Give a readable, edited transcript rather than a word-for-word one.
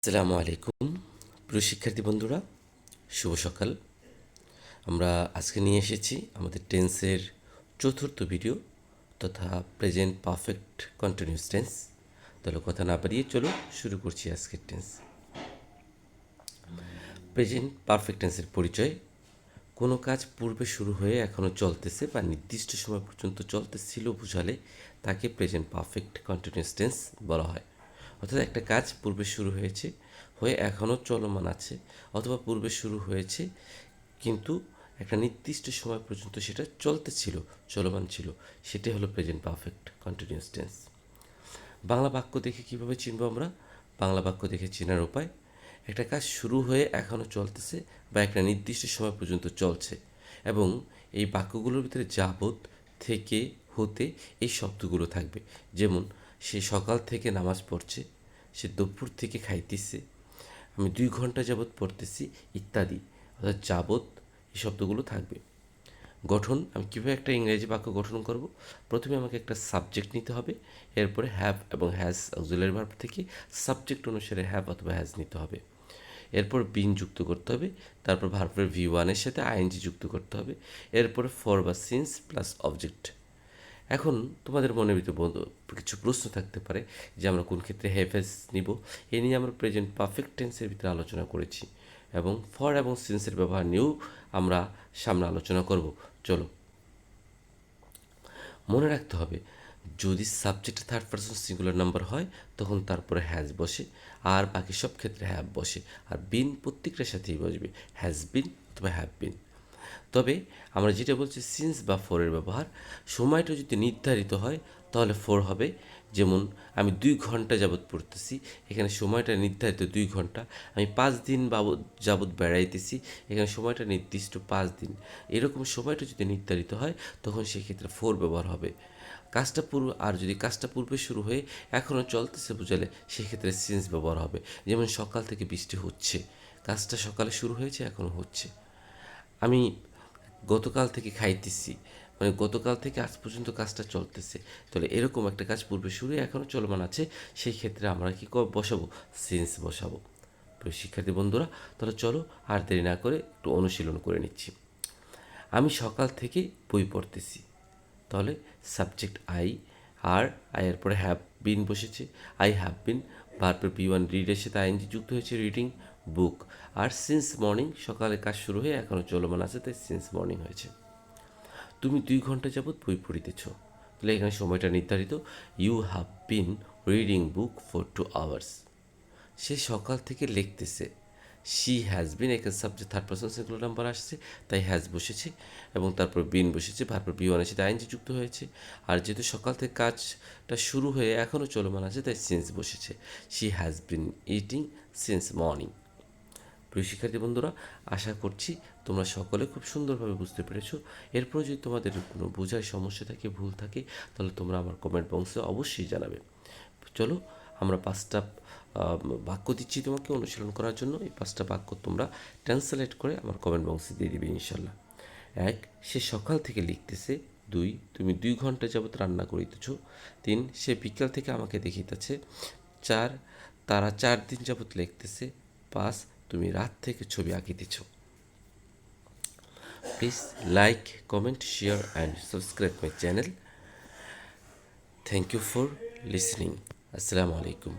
আসসালামু আলাইকুম প্রিয় শিক্ষার্থী বন্ধুরা, শুভ সকাল। আমরা আজকে নিয়ে এসেছি আমাদের টেন্সের চতুর্থ ভিডিও তথা প্রেজেন্ট পারফেক্ট কন্টিনিউয়াস টেন্স। তাহলে কথা না বাড়িয়ে চলো শুরু করছি আজকের টেন্স। প্রেজেন্ট পারফেক্ট টেন্সের পরিচয়: কোনো কাজ পূর্বে শুরু হয়ে এখনও চলতেছে বা নির্দিষ্ট সময় পর্যন্ত চলতেছিল বোঝালে তাকে প্রেজেন্ট পারফেক্ট কন্টিনিউয়াস টেন্স বলা হয়। অর্থাৎ একটা কাজ পূর্বে শুরু হয়ে এখনও চলমান আছে, অথবা পূর্বে শুরু হয়েছে কিন্তু একটা নির্দিষ্ট সময় পর্যন্ত সেটা চলমান ছিল, সেটাই হলো present perfect continuous tense. Bangla বাক্য দেখে কিভাবে চিনব আমরা? বাংলা বাক্য দেখে চেনার উপায়: একটা কাজ শুরু হয়ে এখনও চলতেছে বা একটা নির্দিষ্ট সময় পর্যন্ত চলছে, এবং এই বাক্যগুলোর ভিতরে যাবত, থেকে, হতে এই শব্দগুলো থাকবে। যেমন, সে সকাল থেকে নামাজ পড়ছে, সে দুপুর থেকে খাইতেছে, আমি 2 ঘন্টা যাবৎ পড়তেছি, ইত্যাদি। অর্থাৎ যাবত এই শব্দগুলো থাকবে। গঠন: আমি কীভাবে একটা ইংরেজি বাক্য গঠন করব? প্রথমে আমাকে একটা সাবজেক্ট নিতে হবে, এরপরে হ্যাভ এবং হ্যাজ অক্সিলারি ভার্ব থেকে সাবজেক্ট অনুসারে হ্যাভ অথবা হ্যাজ নিতে হবে। এরপর বিন যুক্ত করতে হবে, তারপর ভার্বের V1 সাথে আইএনজি যুক্ত করতে হবে, এরপরে ফর বা সিন্স প্লাস অবজেক্ট। এখন তোমাদের মনের ভিতরে কিছু প্রশ্ন থাকতে পারে যে আমরা কোন ক্ষেত্রে হ্যাভ হ্যাজ নিব। এ নিয়ে আমরা প্রেজেন্ট পারফেক্ট টেন্সের ভিতরে আলোচনা করেছি, এবং ফর এবং সিন্সের ব্যবহার নিয়েও আমরা সামনে আলোচনা করব। চলো, মনে রাখতে হবে, যদি subject third person singular number হয় তখন তারপরে হ্যাজ বসে, আর বাকি সব ক্ষেত্রে হ্যাভ বসে, আর বিন প্রত্যেকটার সাথেই বসবে, হ্যাজ বিন অথবা হ্যাভ বিন। তবে আমরা যেটা বলছি সিন্স বা ফোরের ব্যবহার, সময়টা যদি নির্ধারিত হয় তাহলে ফোর হবে। যেমন, আমি 2 ঘন্টা যাবৎ পড়তেছি, এখানে সময়টা নির্ধারিত 2 ঘন্টা। আমি 5 দিন যাবৎ বেড়াইতেছি, এখানে সময়টা নির্দিষ্ট 5 দিন। এরকম সময়টা যদি নির্ধারিত হয় তখন সেক্ষেত্রে ফোর ব্যবহার হবে। আর যদি কাজটা পূর্বে শুরু হয়ে এখনও চলতেছে বোঝালে সেক্ষেত্রে সিন্স ব্যবহার হবে। যেমন, সকাল থেকে বৃষ্টি হচ্ছে, কাজটা সকালে শুরু হয়েছে, এখনও হচ্ছে। আমি গতকাল থেকে খাইতেছি, মানে গতকাল থেকে আজ পর্যন্ত কাজটা চলতেছে। তাহলে এরকম একটা কাজ পূর্বে শুরু এখনও চলমান আছে, সেই ক্ষেত্রে আমরা কি বসাবো? সিন্স বসাবো। প্রিয় শিক্ষার্থী বন্ধুরা, তাহলে চলো আর দেরি না করে একটু অনুশীলন করে নিচ্ছি। আমি সকাল থেকে বই পড়তেছি, তাহলে সাবজেক্ট আইয়ের পরে হ্যাভ বিন বসেছে, আই হ্যাভ বিন, ভার্বের V1 রিডের সাথে আইএনজি যুক্ত হয়েছে, রিডিং বুক। আর সিন্স মর্নিং, সকালে কাজ শুরু হয়ে এখনও চলমান আছে, তাই সিন্স মর্নিং হয়েছে। তুমি 2 ঘন্টা যাবৎ বই পড়িতেছ, তাহলে এখানে সময়টা নির্ধারিত, you have been reading book for 2 hours. সে সকাল থেকে লিখতেছে, শি হ্যাজ বিন, এখানে subject third person singular number আসছে, তাই হ্যাজ বসেছে, এবং তারপর বিন বসেছে, তারপর V1 সাথে আইএনজি যুক্ত হয়েছে। আর যেহেতু সকাল থেকে কাজটা শুরু হয়ে এখনও চলমান আছে, তাই সিন্স বসেছে, she has been eating since morning. প্রিয় শিক্ষার্থী বন্ধুরা, আশা করছি তোমরা সকলে খুব সুন্দরভাবে বুঝতে পেরেছো। এরপর যদি তোমাদের কোনো বোঝার সমস্যা থাকে, ভুল থাকে, তাহলে তোমরা আমার কমেন্ট বক্সে অবশ্যই জানাবে। চলো, আমরা 5টা বাক্য দিচ্ছি তোমাকে অনুশীলন করার জন্য। এই 5টা বাক্য তোমরা ট্রান্সলেট করে আমার কমেন্ট বক্সে দিয়ে দিবে ইনশাল্লাহ। 1, সে সকাল থেকে লিখতেছে। 2, তুমি 2 ঘন্টা যাবৎ রান্না করিতেছ। 3, সে বিকাল থেকে আমাকে দেখিতেছে। 4, তারা 4 দিন যাবৎ লিখতেছে। 5, তুমি রাত থেকে ছবি আঁকিতেছ। Please like, comment, share and subscribe my channel. Thank you for listening. আসসালামু আলাইকুম।